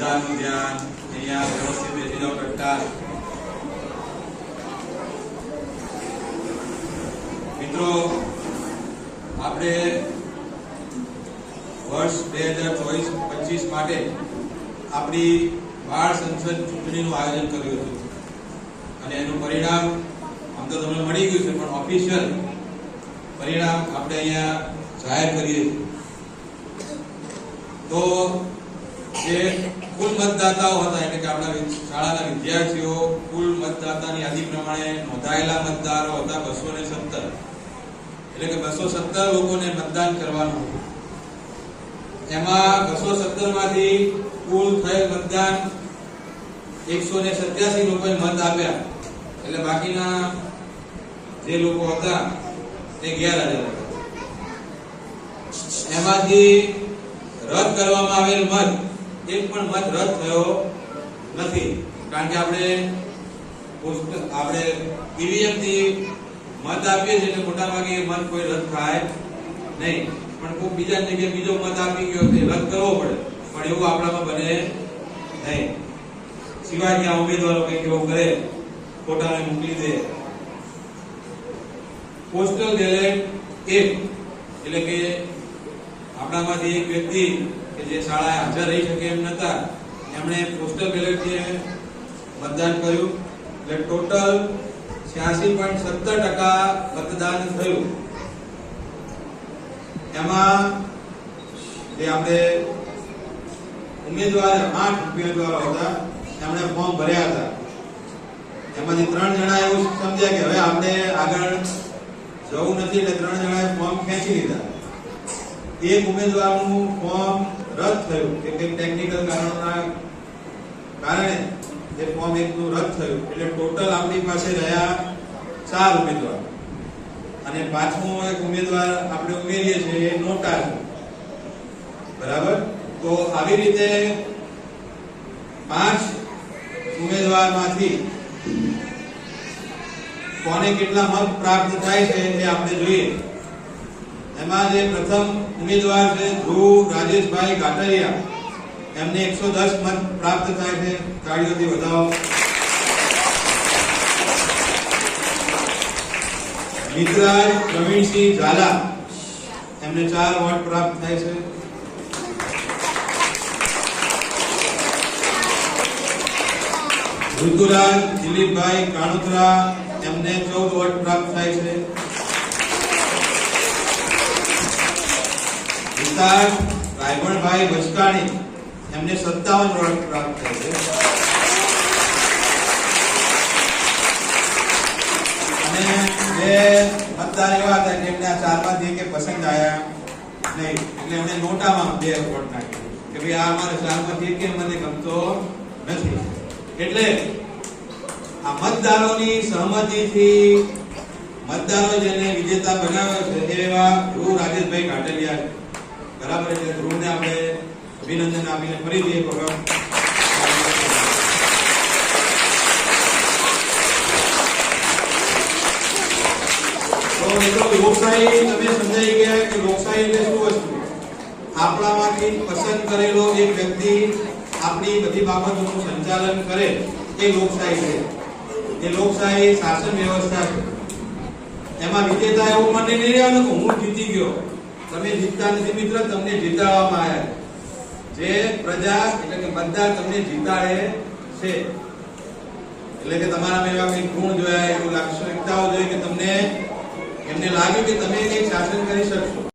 બધાનું ધ્યાન અહીંયા વ્યવસ્થિત બેસી જાઓ ટટ્ટા મિત્રો આપણે વર્ષ 2024-25 માટે આપણી બાળ સંસદ ચૂંટણીનું આયોજન કર્યું હતું અને એનું પરિણામ આમ તો તમને મળી ગયું છે પણ ઓફિશિયલ પરિણામ આપણે અહીંયા જાહેર કરીએ છીએ તો જે કુલ મતદાતાઓ હતા એટલે કે આપણા શાળાના વિદ્યાર્થીઓ કુલ મતદાતાની યાદી પ્રમાણે નોંધાયેલા મતદારો હતા 217 એટલે કે 217 લોકોને મતદાન કરવાનું હતું એમાં 217 માંથી કુલ થયેલ મતદાન 187 લોકોએ મત આપ્યા એટલે બાકીના જે લોકો હતા તે ગેરહાજર હતા એમાંથી રદ કરવામાં આવેલ મત એક પણ મત રદ થયો નથી કારણ કે આપણે ઈવીએમ થી મત આપીએ છીએ એટલે મોટા ભાગે મત કોઈ રદ થાય નહીં પણ કોઈ બીજા જગ્યાએ બીજો મત આપી ગયો તે રદ કરવો પડે પણ એવું આપણામાં બને નહીં સિવાય કે ઉમેદવારો કંઈક એવું કરે ફોટાને મોકલી દે પોસ્ટલ બેલેટ એટલે કે આપણામાંથી એક વ્યક્તિ કે જે શાળાએ હાજર રહી શકે એમ નતા એમણે પોસ્ટલ બેલેટથી મતદાન કર્યું એટલે ટોટલ 86.17% મતદાન થયું એમાં જે આપણે ઉમેદવાર 8 ઉમેદવારો હતા એમણે ફોર્મ ભર્યા હતા એમાંથી 3 જણા એવું સમજ્યા કે હવે આપણે આગળ જવું નથી એટલે 3 જણાએ ફોર્મ ખેંચી લીધા એક ઉમેદવારનું ફોર્મ રદ થયું કે કંઈક ટેકનિકલ કારણોના કારણે જે ફોર્મ એકનું રદ થયું એટલે ટોટલ આપણી પાસે રહ્યા 4 ઉમેદવાર અને પાંચમો એક ઉમેદવાર આપણે ઉમેરીએ છીએ એ નોટા છે બરાબર તો આવી રીતે 5 ઉમેદવારમાંથી કોને કેટલા મત પ્રાપ્ત થાય છે એ આપણે જોઈએ એમાં જે પ્રથમ ઉમેદવાર છે ધ્રુવ રાજેશભાઈ કાટરિયા એમને 110 મત પ્રાપ્ત થાય છે તાળીઓથી વધાવો મિત્રાજ પ્રવીણસિંહ ઝાલા એમને 4 વોટ પ્રાપ્ત થાય છે ઋતુરાજ દિલીપભાઈ કાણુતરા એમને 14 વોટ પ્રાપ્ત થાય છે વિશાળ રાયભણભાઈ વસકાણી એમને 57 વોટ પ્રાપ્ત થાય છે અને બે મતદાર એવા હતા કે એમને આ ચારમાંથી કે પસંદ આવ્યા નહીં એટલે એમણે નોટામાં 2 વોટ નાખ્યા કે ભાઈ આ અમારા ચારમાંથી કે મને ગમતો નથી એટલે આ મતદારોની સહમતિથી મતદારો જેને વિજેતા બનાવ્યો છે એવા ધ્રુવ રાજેશભાઈ કાટલિયા બરાબર એટલે ધ્રુવને આપણે અભિનંદન આપીને ફરીથી એક વખત તો મિત્રો લોકશાહી તમે સમજાઈ ગયા કે લોકશાહી એટલે શું વસ્તુ આપણામાંથી પસંદ કરેલો એક વ્યક્તિ આપણી બધી બાબતોનું સંચાલન કરે એ લોકશાહી છે એ લોકશાહી શાસન વ્યવસ્થા છે એમાં વિજેતા એવું માની નહીં રહેવાનું કે હું જીતી ગયો તમે જીતતા નથી મિત્ર તમને જીતાડવામાં આવ્યા જે પ્રજા એટલે કે મતદાર તમને જીતાડે છે એટલે કે તમારામાં એવા કંઈક ગુણ જોયા એવું લાક્ષણિકતાઓ જોઈએ કે તમને એમને લાગ્યું કે તમે કંઈક શાસન કરી શકશો